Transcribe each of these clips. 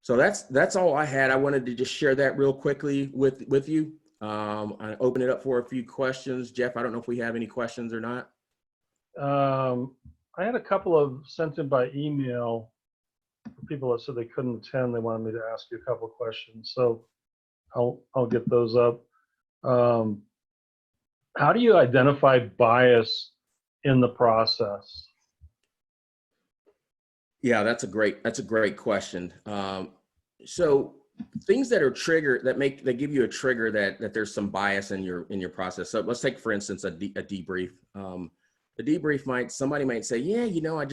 So that's all I had. I wanted to just share that real quickly with you. I open it up for a few questions. Jeff, I don't know if we have any questions or not. I had a couple of sent in by email for people that said they couldn't attend. They wanted me to ask you a couple of questions, so I'll get those up. How do you identify bias in the process? Yeah, that's a great question. So things that are trigger that give you a trigger that there's some bias in your process. So let's take, for instance, a debrief. The debrief somebody might say, yeah, I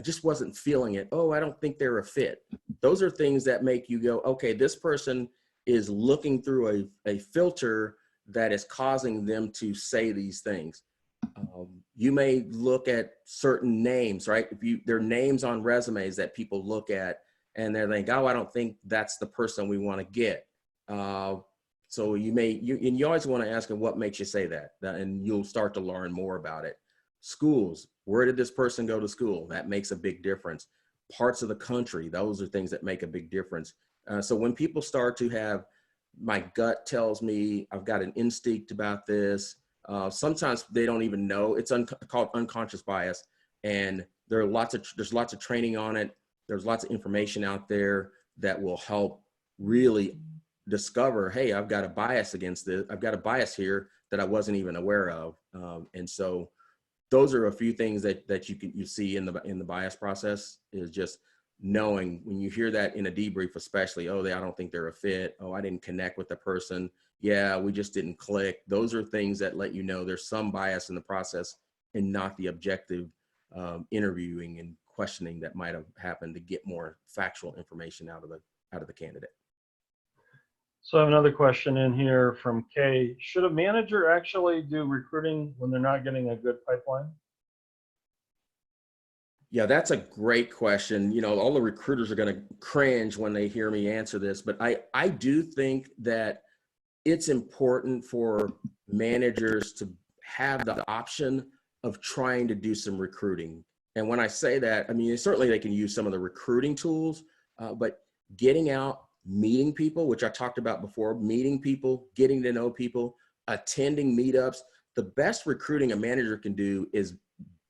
just wasn't feeling it. Oh, I don't think they're a fit. Those are things that make you go, okay, this person is looking through a filter that is causing them to say these things. You may look at certain names, right? There are names on resumes that people look at and they're like, oh, I don't think that's the person we want to get. So you always want to ask them what makes you say that, and you'll start to learn more about it. Schools, where did this person go to school? That makes a big difference. Parts of the country, those are things that make a big difference. So when people start to have, my gut tells me I've got an instinct about this. Sometimes they don't even know. It's called unconscious bias, and there's lots of training on it. There's lots of information out there that will help really discover, hey, I've got a bias against this. I've got a bias here that I wasn't even aware of. And so those are a few things that you see in the bias process, is just knowing when you hear that in a debrief, especially, oh, I don't think they're a fit. Oh, I didn't connect with the person. Yeah, we just didn't click. Those are things that let you know there's some bias in the process and not the objective interviewing and questioning that might have happened to get more factual information out of the candidate. So I have another question in here from Kay. Should a manager actually do recruiting when they're not getting a good pipeline? Yeah, that's a great question. All the recruiters are going to cringe when they hear me answer this, but I do think that it's important for managers to have the option of trying to do some recruiting. And when I say that, I mean, certainly they can use some of the recruiting tools, but getting out, meeting people, which I talked about before, meeting people, getting to know people, attending meetups. The best recruiting a manager can do is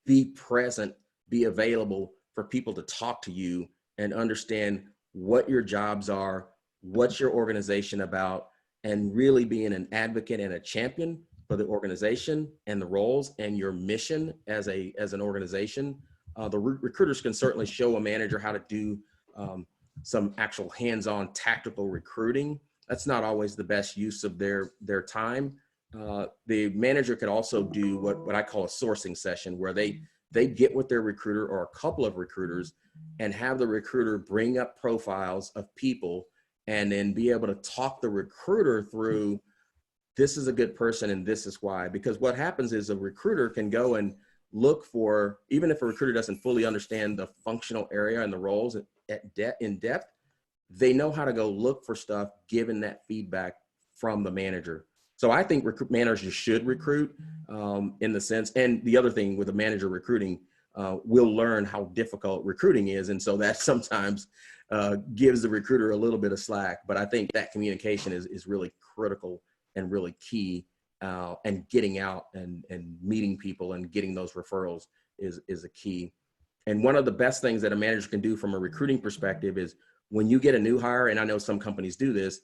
be present, be available for people to talk to you and understand what your jobs are, what's your organization about, and really being an advocate and a champion for the organization and the roles and your mission as an organization. The recruiters can certainly show a manager how to do some actual hands-on tactical recruiting. That's not always the best use of their time. The manager could also do what I call a sourcing session, where they get with their recruiter or a couple of recruiters and have the recruiter bring up profiles of people and then be able to talk the recruiter through, this is a good person and this is why. Because what happens is a recruiter can go and look for, even if a recruiter doesn't fully understand the functional area and the roles in depth, they know how to go look for stuff given that feedback from the manager. So I think managers should recruit in the sense, and the other thing with a manager recruiting, we'll learn how difficult recruiting is. And so that sometimes gives the recruiter a little bit of slack, but I think that communication is really critical and really key, and getting out and meeting people and getting those referrals is a key. And one of the best things that a manager can do from a recruiting perspective is when you get a new hire, and I know some companies do this,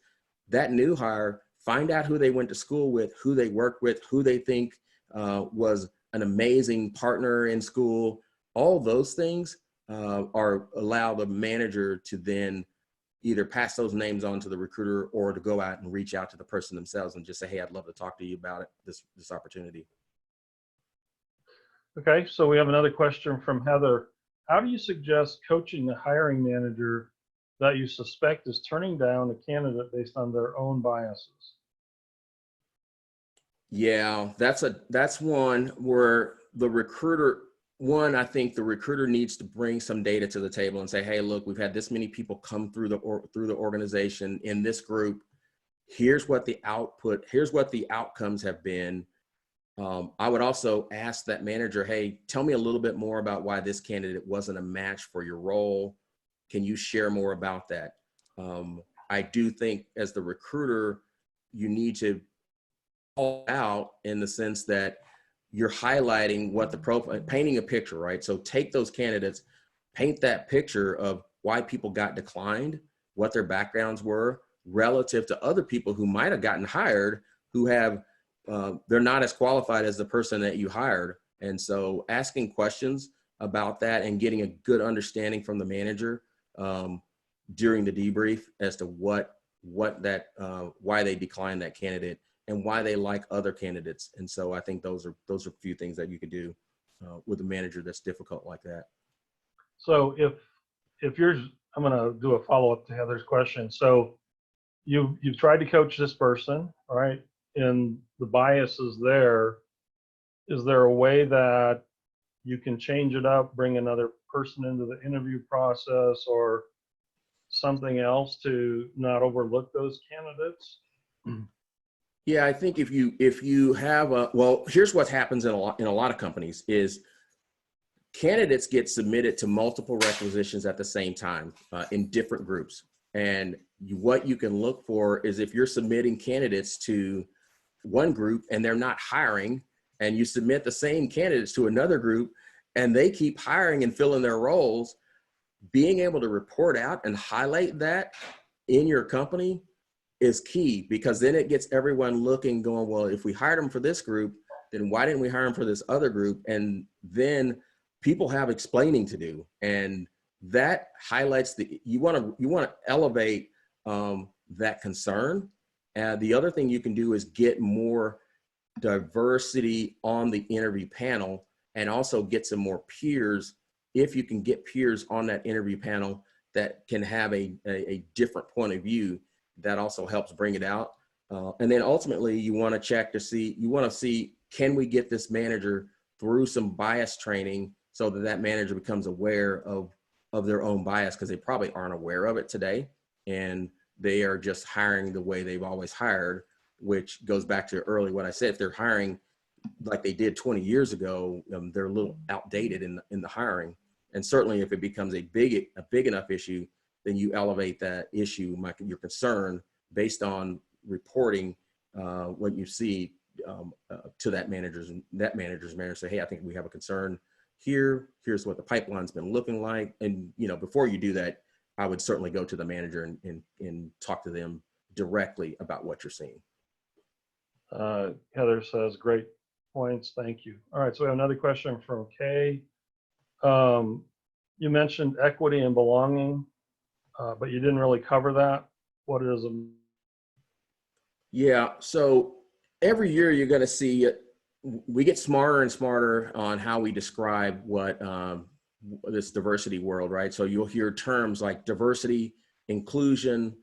that new hire, find out who they went to school with, who they worked with, who they think was an amazing partner in school. All those things allow the manager to then either pass those names on to the recruiter or to go out and reach out to the person themselves and just say, hey, I'd love to talk to you about it, this opportunity. Okay, so we have another question from Heather. How do you suggest coaching the hiring manager that you suspect is turning down a candidate based on their own biases? Yeah, that's one where the recruiter, I think the recruiter needs to bring some data to the table and say, hey, look, we've had this many people come through the organization in this group. Here's what the outcomes have been. I would also ask that manager, hey, tell me a little bit more about why this candidate wasn't a match for your role. Can you share more about that? I do think as the recruiter, you need to call out in the sense that you're highlighting what the profile, painting a picture, right? So take those candidates, paint that picture of why people got declined, what their backgrounds were relative to other people who might have gotten hired, who have, they're not as qualified as the person that you hired. And so asking questions about that and getting a good understanding from the manager during the debrief as to why they declined that candidate and why they like other candidates. And so I think those are a few things that you could do with a manager that's difficult like that. So if you're, I'm going to do a follow-up to Heather's question. So you've tried to coach this person, all right, and the bias is there. Is there a way that you can change it up, bring another person into the interview process or something else to not overlook those candidates? Yeah, I think if you have well, here's what happens in a lot of companies is candidates get submitted to multiple requisitions at the same time in different groups. And what you can look for is if you're submitting candidates to one group and they're not hiring, and you submit the same candidates to another group and they keep hiring and filling their roles, being able to report out and highlight that in your company is key, because then it gets everyone looking, going, well, if we hired them for this group, then why didn't we hire them for this other group? And then people have explaining to do, and that highlights you want to elevate that concern. And the other thing you can do is get more diversity on the interview panel, and also get some more peers. If you can get peers on that interview panel that can have a different point of view, that also helps bring it out. And then ultimately you want to check to see, can we get this manager through some bias training so that that manager becomes aware of their own bias, because they probably aren't aware of it today. And they are just hiring the way they've always hired, which goes back to early what I said. If they're hiring like they did 20 years ago, they're a little outdated in the hiring. And certainly if it becomes a big enough issue, then you elevate that issue, your concern, based on reporting what you see to that manager's manager. Say, hey, I think we have a concern here. Here's what the pipeline's been looking like. And before you do that, I would certainly go to the manager and talk to them directly about what you're seeing. Heather says, great points, thank you. All right, so we have another question from Kay. You mentioned equity and belonging, but you didn't really cover that. What is them? Yeah, so every year you're going to see we get smarter and smarter on how we describe what this diversity world, right? So you'll hear terms like diversity, inclusion,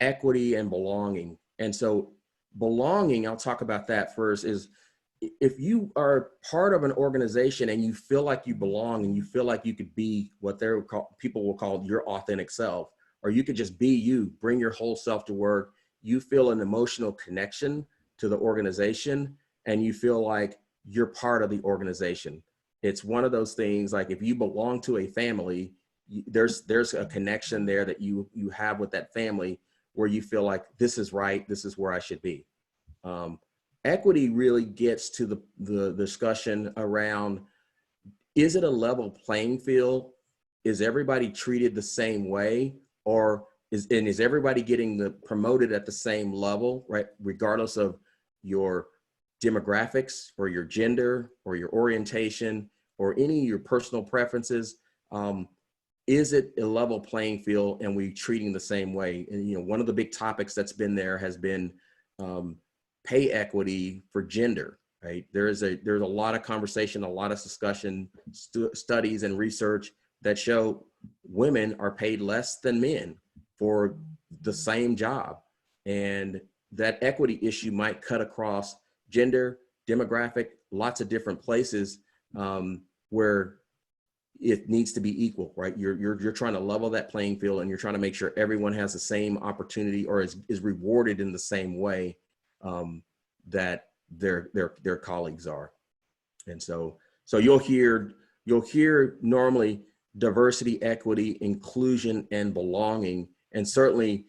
equity, and belonging. And so belonging, I'll talk about that first, is if you are part of an organization and you feel like you belong and you feel like you could be what people will call your authentic self, or you could just be you, bring your whole self to work, you feel an emotional connection to the organization, and you feel like you're part of the organization. It's one of those things, like if you belong to a family, there's a connection there that you have with that family, where you feel like this is right, this is where I should be. Equity really gets to the discussion around, is it a level playing field? Is everybody treated the same way? Or is everybody getting promoted at the same level, right? Regardless of your demographics or your gender or your orientation or any of your personal preferences. Is it a level playing field, and we treating the same way? And one of the big topics that's been there has been pay equity for gender, right? There's a lot of conversation, a lot of discussion, studies and research that show women are paid less than men for the same job. And that equity issue might cut across gender, demographic, lots of different places where it needs to be equal, right? You're trying to level that playing field, and you're trying to make sure everyone has the same opportunity or is rewarded in the same way that their colleagues are. And so you'll hear normally diversity, equity, inclusion, and belonging. And certainly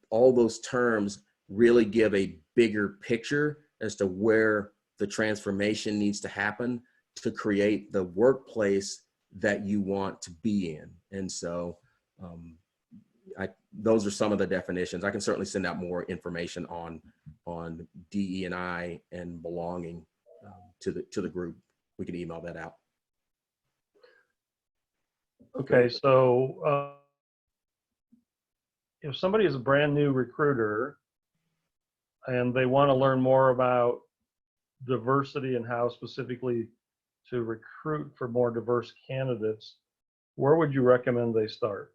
all those terms really give a bigger picture as to where the transformation needs to happen to create the workplace that you want to be in. And so those are some of the definitions. I can certainly send out more information on DE&I and belonging to the group. We can email that out. Okay, so if somebody is a brand new recruiter and they want to learn more about diversity and how specifically to recruit for more diverse candidates, where would you recommend they start?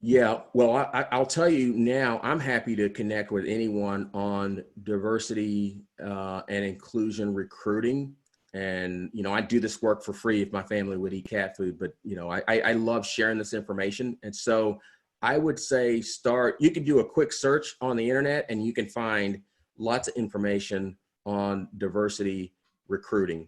Yeah, well, I'll tell you now, I'm happy to connect with anyone on diversity and inclusion recruiting. And, you know, I do this work for free if my family would eat cat food, but, you know, I love sharing this information. And so I would say you can do a quick search on the internet and you can find lots of information on diversity recruiting.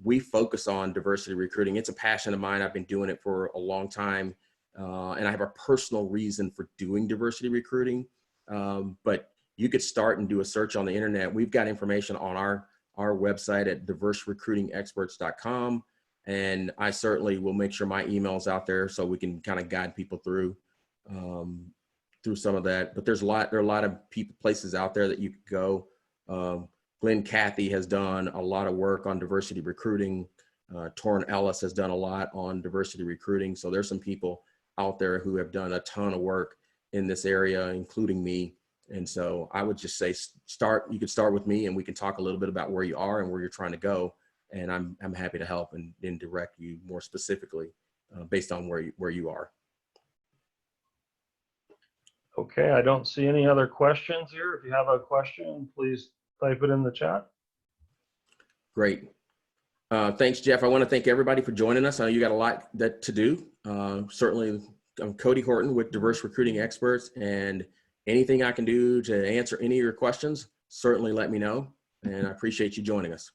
We focus on diversity recruiting. It's a passion of mine. I've been doing it for a long time. And I have a personal reason for doing diversity recruiting. But you could start and do a search on the internet. We've got information on our website at diverserecruitingexperts.com. And I certainly will make sure my email's out there so we can kind of guide people through some of that. But there are a lot of places out there that you could go. Glenn Cathy has done a lot of work on diversity recruiting. Torrin Ellis has done a lot on diversity recruiting. So there's some people out there who have done a ton of work in this area, including me. And so I would just say you could start with me and we can talk a little bit about where you are and where you're trying to go. And I'm happy to help and direct you more specifically based on where you are. Okay, I don't see any other questions here. If you have a question, please type it in the chat. Great. Thanks, Jeff. I want to thank everybody for joining us. I know you got a lot to do. Certainly, I'm Cody Horton with Diverse Recruiting Experts, and anything I can do to answer any of your questions, certainly let me know. And I appreciate you joining us.